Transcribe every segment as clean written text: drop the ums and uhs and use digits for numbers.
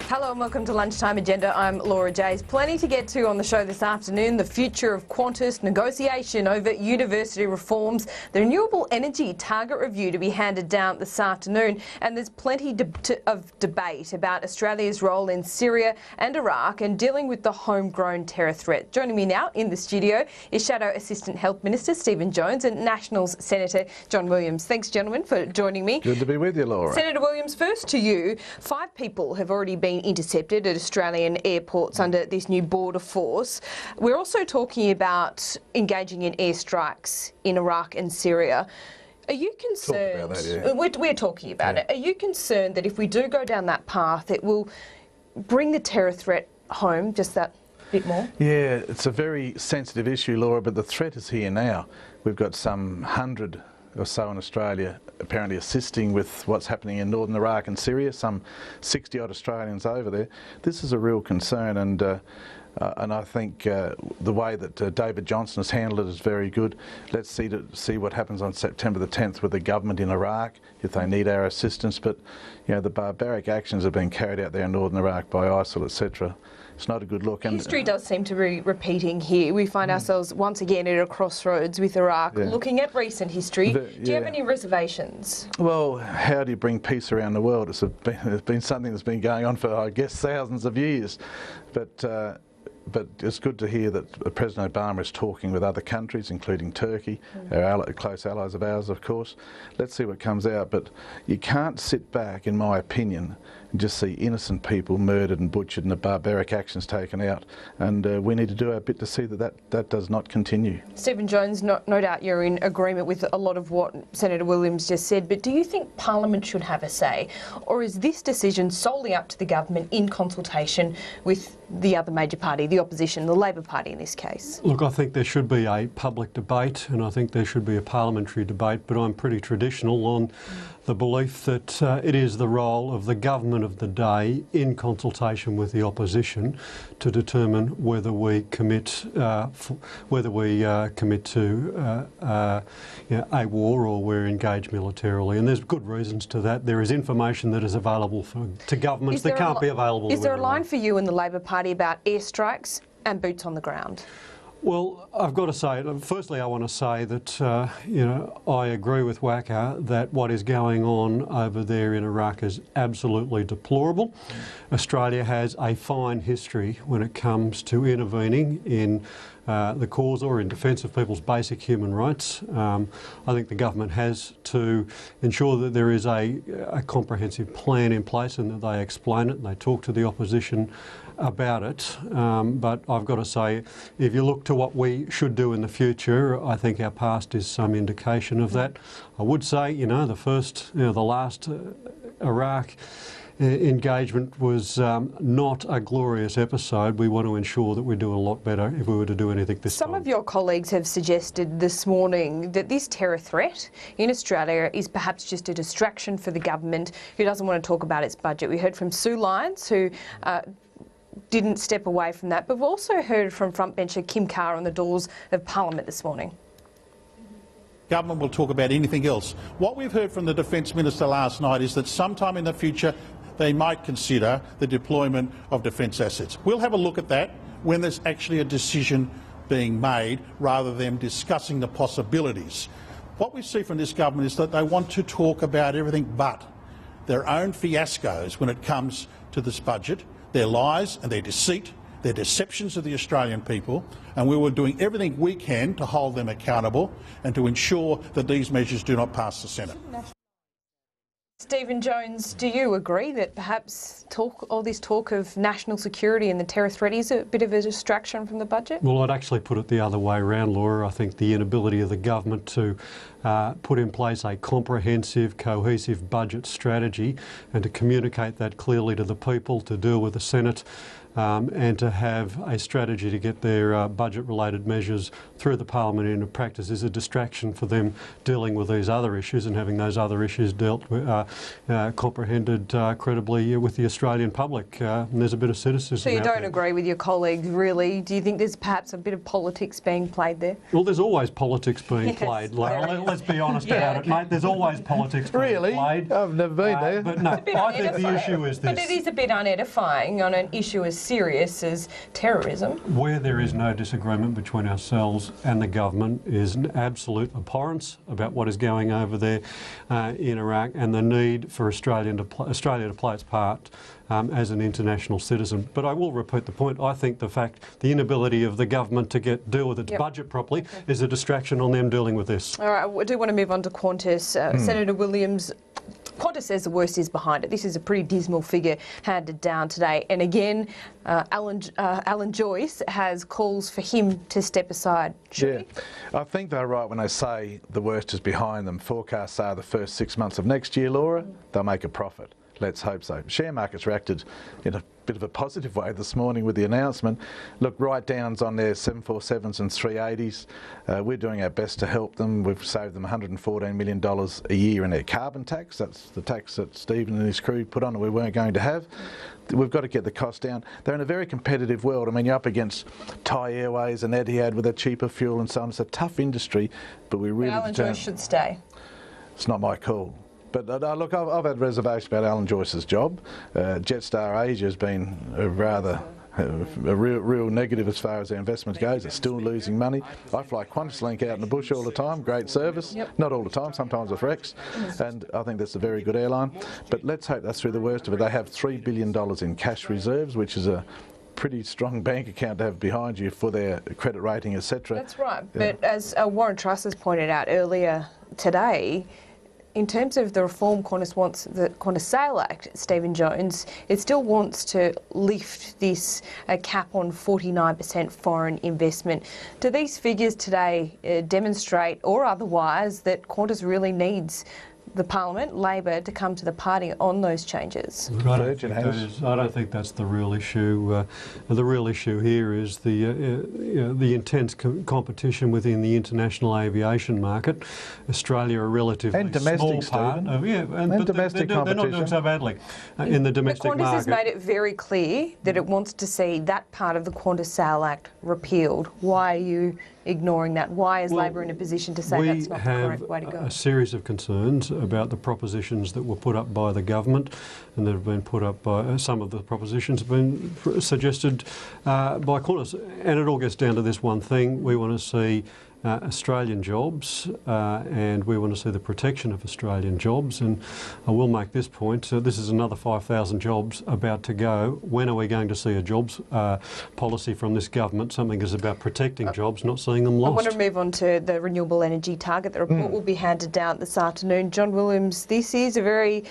Hello and welcome to Lunchtime Agenda. I'm Laura Jays. Plenty to get to on the show this afternoon. The future of Qantas, negotiation over university reforms, the renewable energy target review to be handed down this afternoon, and there's plenty of debate about Australia's role in Syria and Iraq and dealing with the homegrown terror threat. Joining me now in the studio is Shadow Assistant Health Minister Stephen Jones and Nationals Senator John Williams. Thanks, gentlemen, for joining me. Good to be with you, Laura. Senator Williams, first to you. 5 people have already been intercepted at Australian airports under this new border force. We're also talking about engaging in airstrikes in Iraq and Syria. Are you concerned? Talk about that, yeah. We're talking about it. Are you concerned that if we do go down that path, it will bring the terror threat home just that bit more? Yeah, it's a very sensitive issue, Laura, but the threat is here now. We've got some 100 or so in Australia apparently assisting with what's happening in northern Iraq and Syria, some 60 odd Australians over there. This is a real concern, and I think the way that David Johnson has handled it is very good. Let's see what happens on September the 10th with the government in Iraq, if they need our assistance. But you know, the barbaric actions have been carried out there in northern Iraq by ISIL, etc. It's not a good look. And history does seem to be repeating here. We find ourselves once again at a crossroads with Iraq. Looking at recent history, do you have any reservations? Well, how do you bring peace around the world? It's been something that's been going on for, I guess, thousands of years. But it's good to hear that President Obama is talking with other countries, including Turkey, our close allies of ours, of course. Let's see what comes out. But you can't sit back, in my opinion, and just see innocent people murdered and butchered and the barbaric actions taken out. And we need to do our bit to see that does not continue. Stephen Jones, no doubt you're in agreement with a lot of what Senator Williams just said, but do you think Parliament should have a say? Or is this decision solely up to the government in consultation with the other major party, the opposition, the Labor Party in this case? Look, I think there should be a public debate and I think there should be a parliamentary debate, but I'm pretty traditional on the belief that it is the role of the government of the day in consultation with the opposition to determine whether we commit to a war or we're engaged militarily. And there's good reasons to that. There is information that is available to governments that can't be available to everyone. Is there a line for you in the Labor Party about airstrikes and boots on the ground? Well, I've got to say, firstly, I want to say that, I agree with Wacker that what is going on over there in Iraq is absolutely deplorable. Australia has a fine history when it comes to intervening in the cause or in defence of people's basic human rights. I think the government has to ensure that there is a comprehensive plan in place and that they explain it and they talk to the opposition about it. But I've got to say, if you look to what we should do in the future, I think our past is some indication of that. I would say, the last Iraq engagement was not a glorious episode. We want to ensure that we do a lot better if we were to do anything this time. Some of your colleagues have suggested this morning that this terror threat in Australia is perhaps just a distraction for the government who doesn't want to talk about its budget. We heard from Sue Lyons, who didn't step away from that, but we've also heard from frontbencher Kim Carr on the doors of Parliament this morning. Government will talk about anything else. What we've heard from the Defence Minister last night is that sometime in the future they might consider the deployment of defence assets. We'll have a look at that when there's actually a decision being made rather than discussing the possibilities. What we see from this government is that they want to talk about everything but their own fiascos when it comes to this budget, their lies and their deceit, their deceptions of the Australian people, and we were doing everything we can to hold them accountable and to ensure that these measures do not pass the Senate. Stephen Jones, do you agree that perhaps all this talk of national security and the terror threat is a bit of a distraction from the budget? Well, I'd actually put it the other way around, Laura. I think the inability of the government to put in place a comprehensive, cohesive budget strategy and to communicate that clearly to the people, to deal with the Senate, and to have a strategy to get their budget-related measures through the Parliament into practice is a distraction for them dealing with these other issues and having those other issues dealt with, comprehended credibly with the Australian public. And there's a bit of cynicism. So you don't agree with your colleagues, really? Do you think there's perhaps a bit of politics being played there? Well, there's always politics being played. Let's let's be honest about it, mate. There's always politics being Really? played. I've never been there. But no, I think the issue is this. But it is a bit unedifying on an issue as serious as terrorism. Where there is no disagreement between ourselves and the government is an absolute abhorrence about what is going over there in Iraq, and the need for Australia to play its part as an international citizen. But I will repeat the point. I think the inability of the government to deal with its budget properly is a distraction on them dealing with this. All right, I do want to move on to Qantas. Senator Williams, Qantas says the worst is behind it. This is a pretty dismal figure handed down today. And again, Alan Joyce has calls for him to step aside. Should he? I think they're right when they say the worst is behind them. Forecasts are the first 6 months of next year, Laura, they'll make a profit. Let's hope so. Share markets reacted in a bit of a positive way this morning with the announcement. Look, write-downs on their 747s and 380s. We're doing our best to help them. We've saved them $114 million a year in their carbon tax. That's the tax that Stephen and his crew put on that we weren't going to have. We've got to get the cost down. They're in a very competitive world. I mean, you're up against Thai Airways and Etihad with their cheaper fuel and so on. It's a tough industry, but we really... Alan Joyce should stay. It's not my call. But look, I've had reservations about Alan Joyce's job. Jetstar Asia has been a real negative as far as their investment goes. They're still losing money. I fly QantasLink out in the bush all the time. Great service. Not all the time. Sometimes with wrecks. And I think that's a very good airline. But let's hope that's through the worst of it. They have $3 billion in cash reserves, which is a pretty strong bank account to have behind you for their credit rating, etc. That's right. But as Warren Truss has pointed out earlier today, in terms of the reform Qantas wants, the Qantas Sale Act, Stephen Jones, it still wants to lift this cap on 49% foreign investment. Do these figures today demonstrate, or otherwise, that Qantas really needs the Parliament, Labor, to come to the party on those changes? I don't think that's the real issue. The real issue here is the intense competition within the international aviation market. Australia, a relatively and domestic, small part. And domestic competition. They're not doing so badly in the domestic market. Qantas has made it very clear that it wants to see that part of the Qantas Sale Act repealed. Why are you ignoring that? Why is Labor in a position to say that's not the correct way to go? We have a series of concerns about the propositions that were put up by the government, and that have been put up by some of the propositions have been suggested by Qantas. And it all gets down to this one thing: we want to see Australian jobs, and we want to see the protection of Australian jobs. And I will make this point, this is another 5,000 jobs about to go. When are we going to see a jobs policy from this government? Something is about protecting jobs, not seeing them lost. I want to move on to the renewable energy target. The report will be handed down this afternoon. John Williams, this is a very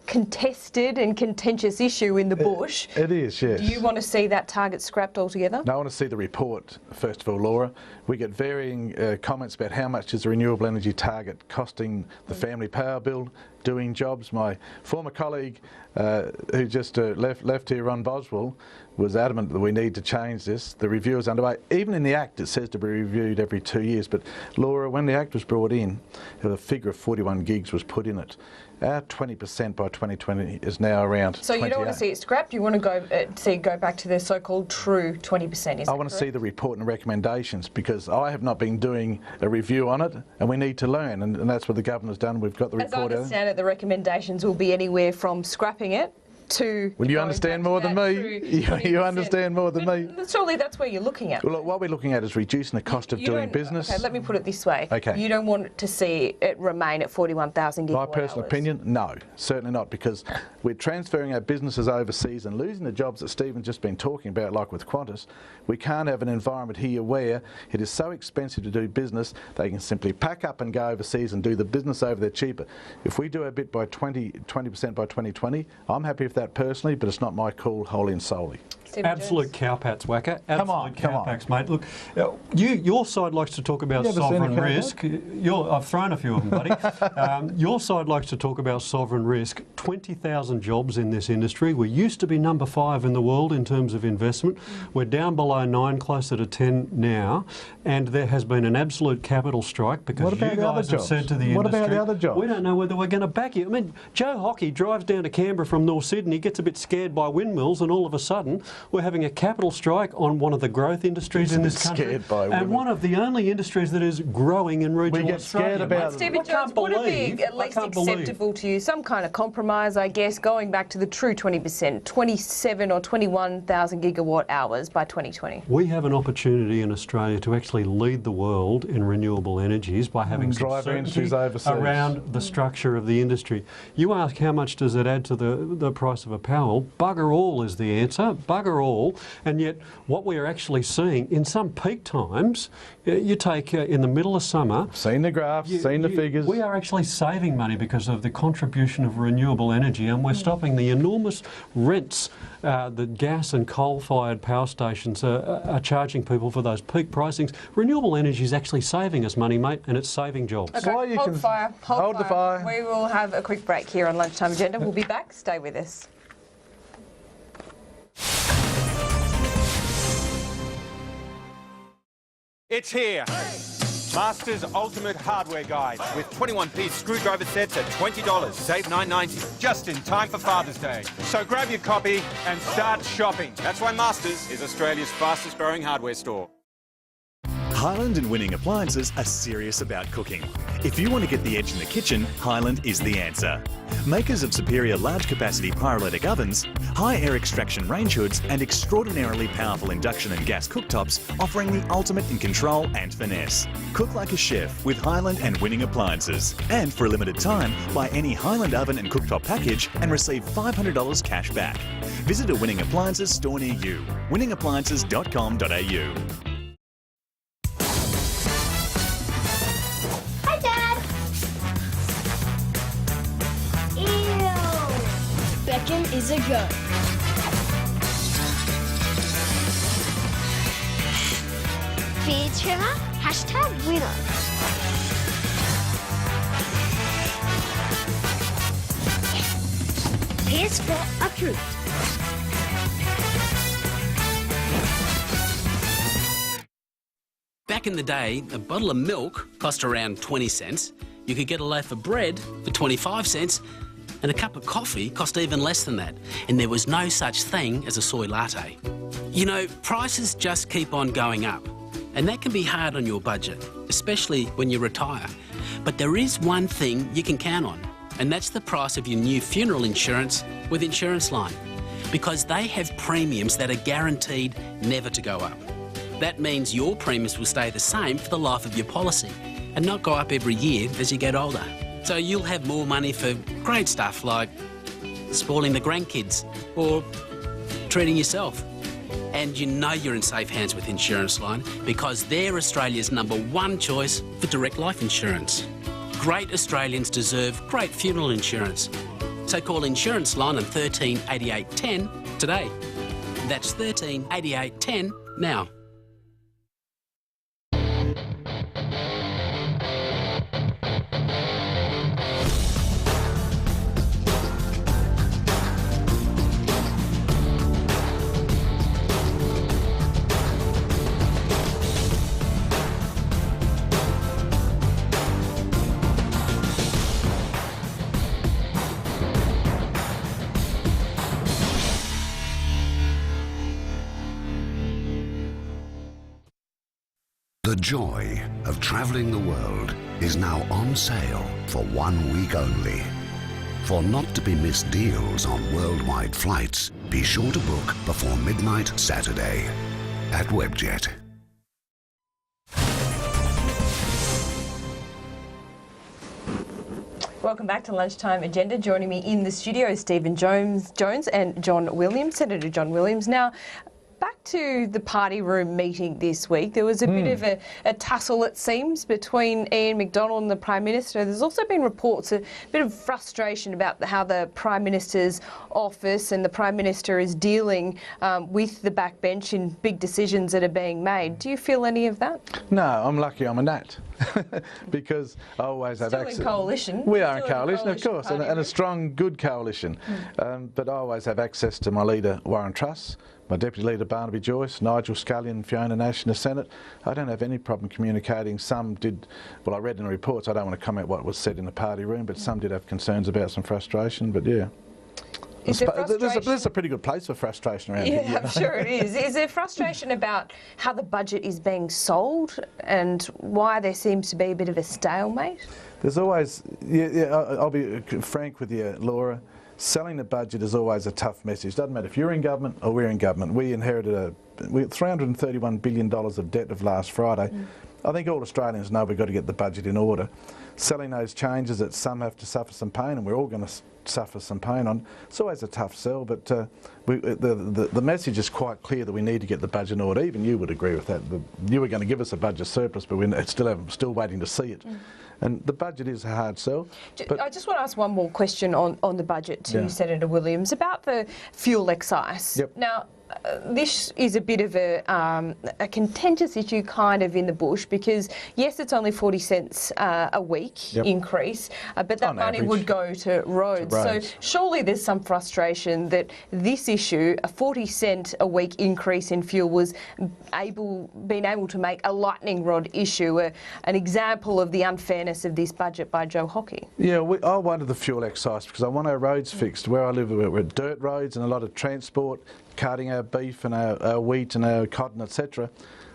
contested and contentious issue in the bush. It is, yes. Do you want to see that target scrapped altogether? No, I want to see the report, first of all, Laura. We get varying comments about how much is the renewable energy target costing the family power bill, doing jobs. My former colleague who just left here, Ron Boswell, was adamant that we need to change this. The review is underway. Even in the Act it says to be reviewed every 2 years. But Laura, when the Act was brought in, a figure of 41 gigs was put in it. Our 20% by 2020 is now around 28. So you don't want to see it scrapped, you want to go back to the so-called true 20%, I want to see the report and recommendations, because I have not been doing a review on it, and we need to learn, and that's what the governor's done. We've got the report out. As I understand it, the recommendations will be anywhere from scrapping it to... Well, you understand more than me. You understand more than me. Surely that's where you're looking at. Well, look, what we're looking at is reducing the cost of doing business. Okay, let me put it this way. Okay. You don't want to see it remain at 41,000 gigawatt hours. My personal opinion, no, certainly not, because we're transferring our businesses overseas and losing the jobs that Stephen's just been talking about, like with Qantas. We can't have an environment here where it is so expensive to do business, they can simply pack up and go overseas and do the business over there cheaper. If we do our bit by 20% by 2020, I'm happy with that personally, but it's not my call wholly and solely. Absolute cowpats, Wacker. Absolute come on. cowpats, mate. Look, your side likes to talk about sovereign risk. I've thrown a few of them, buddy. Your side likes to talk about sovereign risk. 20,000 jobs in this industry. We used to be number 5 in the world in terms of investment. We're down below 9, closer to 10 now. And there has been an absolute capital strike because you guys have said to the industry, what about the other jobs? We don't know whether we're going to back you. I mean, Joe Hockey drives down to Canberra from North Sydney. Sydney gets a bit scared by windmills, and all of a sudden we're having a capital strike on one of the growth industries in this country, and one of the only industries that is growing in regional Australia. Stephen Jones, would it be at least acceptable to you, some kind of compromise, I guess, going back to the true 20%, 27 or 21,000 gigawatt hours by 2020? We have an opportunity in Australia to actually lead the world in renewable energies by having some certainty around the structure of the industry. You ask how much does it add to the price of a power? Bugger all is the answer, bugger all. And yet what we are actually seeing in some peak times, you take in the middle of summer... Seen the graphs, seen the figures. We are actually saving money because of the contribution of renewable energy, and we're stopping the enormous rents that gas and coal-fired power stations are charging people for those peak pricings. Renewable energy is actually saving us money, mate, and it's saving jobs. Okay, hold the fire. We will have a quick break here on Lunchtime Agenda. We'll be back. Stay with us. It's here. Masters Ultimate Hardware Guide with 21-piece screwdriver sets at $20. Save $9.90. Just in time for Father's Day. So grab your copy and start shopping. That's why Masters is Australia's fastest growing hardware store. Highland and Winning Appliances are serious about cooking. If you want to get the edge in the kitchen, Highland is the answer. Makers of superior large-capacity pyrolytic ovens, high air extraction range hoods and extraordinarily powerful induction and gas cooktops, offering the ultimate in control and finesse. Cook like a chef with Highland and Winning Appliances. And for a limited time, buy any Highland oven and cooktop package and receive $500 cash back. Visit a Winning Appliances store near you. winningappliances.com.au. Is a go. Beard trimmer, #winner. Hair spot approved. Back in the day, a bottle of milk cost around 20 cents. You could get a loaf of bread for 25 cents. And a cup of coffee cost even less than that. And there was no such thing as a soy latte. You know, prices just keep on going up. And that can be hard on your budget, especially when you retire. But there is one thing you can count on, and that's the price of your new funeral insurance with Insurance Line. Because they have premiums that are guaranteed never to go up. That means your premiums will stay the same for the life of your policy and not go up every year as you get older. So you'll have more money for great stuff like spoiling the grandkids or treating yourself. And you know you're in safe hands with Insurance Line because they're Australia's #1 choice for direct life insurance. Great Australians deserve great funeral insurance. So call Insurance Line on 13 88 10 today. That's 13 88 10 now. The joy of travelling the world is now on sale for 1 week only. For not to be missed deals on worldwide flights, be sure to book before midnight Saturday at Webjet. Welcome back to Lunchtime Agenda. Joining me in the studio is Stephen Jones and John Williams, Senator John Williams. Now, back to the party room meeting this week. There was a bit of a tussle, it seems, between Ian McDonald and the Prime Minister. There's also been reports, a bit of frustration about how the Prime Minister's office and the Prime Minister is dealing with the backbench in big decisions that are being made. Do you feel any of that? No, I'm lucky I'm a nat. Because I always have access. Still in coalition. We are in coalition, of course, and a strong, good coalition. But I always have access to my leader, Warren Truss, my Deputy Leader, Barnaby Joyce, Nigel Scullion, Fiona Nash in the Senate. I don't have any problem communicating. Some did, well, I read in the reports, I don't want to comment what was said in the party room, but some did have concerns about some frustration, but yeah. Is there frustration? There's a pretty good place for frustration around here. Yeah, I'm sure it is. Is there frustration about how the budget is being sold and why there seems to be a bit of a stalemate? There's always, I'll be frank with you, Laura, selling the budget is always a tough message. Doesn't matter if you're in government or we're in government. We inherited $331 billion of debt of last Friday. I think all Australians know we've got to get the budget in order. Selling those changes that some have to suffer some pain, and we're all going to suffer some pain on, it's always a tough sell, but the message is quite clear that we need to get the budget in order. Even you would agree with that. You were going to give us a budget surplus, but we're still waiting to see it. And the budget is a hard sell. I just want to ask one more question on the budget to Senator Williams about the fuel excise. Now, this is a bit of a contentious issue kind of in the bush because, yes, it's only 40 cents a week increase, but that On money average. would go to roads. So surely there's some frustration that this issue, a 40 cent a week increase in fuel, was being able to make a lightning rod issue, an example of the unfairness of this budget by Joe Hockey. Yeah, I wanted the fuel excise because I want our roads fixed. Where I live, we're dirt roads and a lot of transport, carting our beef and our wheat and our cotton, etc.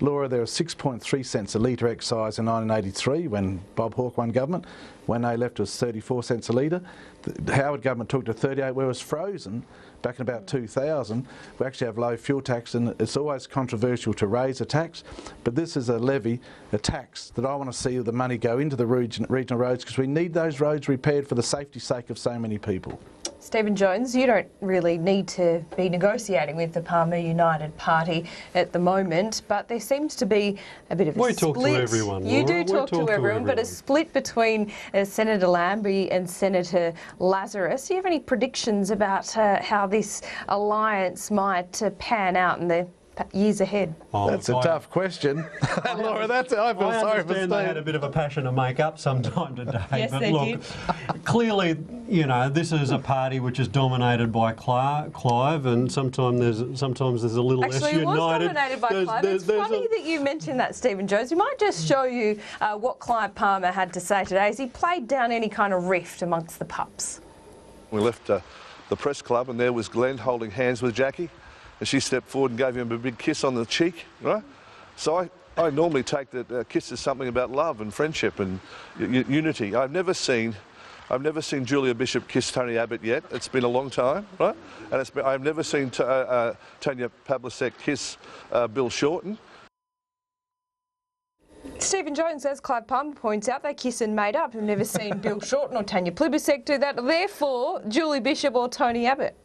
Laura, there was 6.3 cents a litre excise in 1983 when Bob Hawke won government. When they left, it was 34 cents a litre. The Howard government took to 38, where it was frozen back in about 2000. We actually have low fuel tax, and it's always controversial to raise a tax, but this is a levy, a tax, that I want to see the money go into the regional roads because we need those roads repaired for the safety sake of so many people. Stephen Jones, you don't really need to be negotiating with the Palmer United Party at the moment, but there seems to be a bit of a split. We talk to everyone, You Laura. do talk to everyone, but a split between Senator Lambie and Senator Lazarus. Do you have any predictions about how this alliance might pan out in the years ahead? That's a tough question. Laura, I feel sorry for I understand Steve. they had a bit of a passion to make up sometime today. Yes, but they look, did. Clearly, you know, this is a party which is dominated by Clive, and sometimes there's a little less Actually, united. it was dominated by Clive. It's funny that you mentioned that, Stephen Jones. We might just show you what Clive Palmer had to say today as he played down any kind of rift amongst the pups. We left the press club, and there was Glenn holding hands with Jackie, and she stepped forward and gave him a big kiss on the cheek, right? So I normally take that a kiss as something about love and friendship and unity. I've never seen Julia Bishop kiss Tony Abbott yet. It's been a long time, right? And I've never seen Tanya Pavlicek kiss Bill Shorten. Stephen Jones, as Clive Palmer points out, they kiss and made up. I've never seen Bill Shorten or Tanya Pavlicek do that. Therefore, Julie Bishop or Tony Abbott.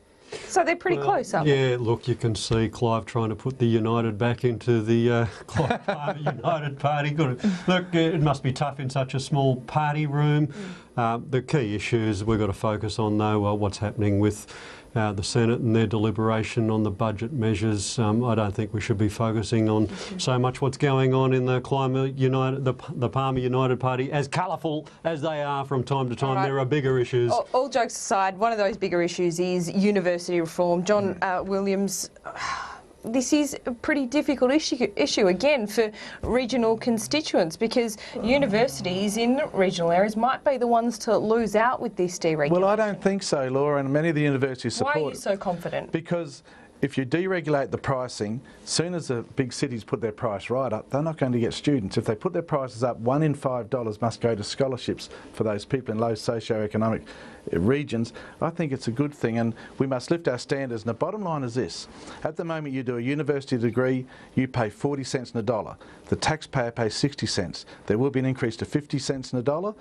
So they're pretty close, aren't they? Yeah, look, you can see Clive trying to put the United back into the Clive Palmer United Party. Good. Look, it must be tough in such a small party room. The key issues we've got to focus on, though, are what's happening with the Senate and their deliberation on the budget measures. I don't think we should be focusing on so much what's going on in the the Palmer United Party. As colourful as they are from time to time, there are bigger issues. All jokes aside, one of those bigger issues is university reform. John Williams, this is a pretty difficult issue again for regional constituents because universities in regional areas might be the ones to lose out with this deregulation. Well, I don't think so, Laura, and many of the universities support it. Why are you so confident? Because if you deregulate the pricing, soon as the big cities put their price right up, they're not going to get students. If they put their prices up, $1 in $5 must go to scholarships for those people in low socioeconomic regions. I think it's a good thing, and we must lift our standards. And the bottom line is this. At the moment, you do a university degree, you pay 40 cents in a dollar. The taxpayer pays 60 cents. There will be an increase to 50 cents in a dollar.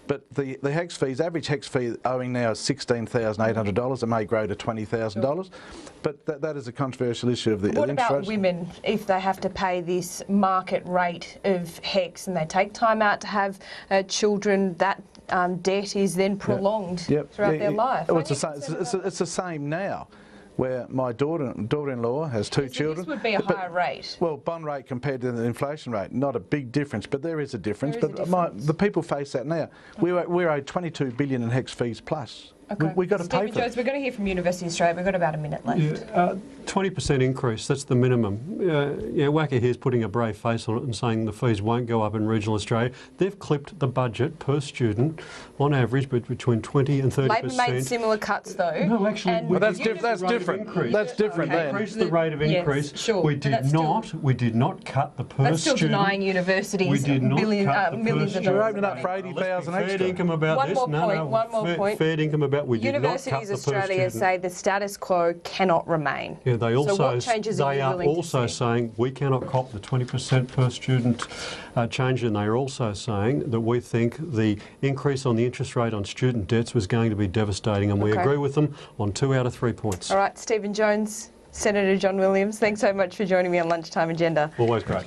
But the HECS fees, average HECS fee owing now is $16,800. It may grow to $20,000. But that is a controversial issue of the What interest about rates. women, if they have to pay this market rate of HECS and they take time out to have children, that debt is then prolonged throughout their life? Well, it's the same now, where my daughter-in-law has two children. This would be a higher rate. Well, bond rate compared to the inflation rate, not a big difference, but there is a difference. The people face that now. We're owed $22 billion in HECS fees plus. Okay. We've got to pay for Jones, we're going to hear from University of Australia. We've got about a minute left. 20% increase, that's the minimum. Wacker here's putting a brave face on it and saying the fees won't go up in regional Australia. They've clipped the budget per student on average between 20 and 30%. Labor made similar cuts though. No, actually, Well, that's different. That's different. We increased the rate of increase. Yes, sure. We did not cut the per That's still student. denying universities We did not millions cut the of per dollars. You're opening up for 80,000 Fair extra. income about One this. more No, point, no, one more point. Fair income about we did not cut Universities the per Australia student. say the status quo cannot remain. Yeah, they So also what changes are they you are willing to also see? saying we cannot cop the 20% per student change, and they are also saying that we think the increase on the interest rate on student debts was going to be devastating, and we Okay. agree with them on 2 out of 3 points. All right, Stephen Jones, Senator John Williams, thanks so much for joining me on Lunchtime Agenda. Always great.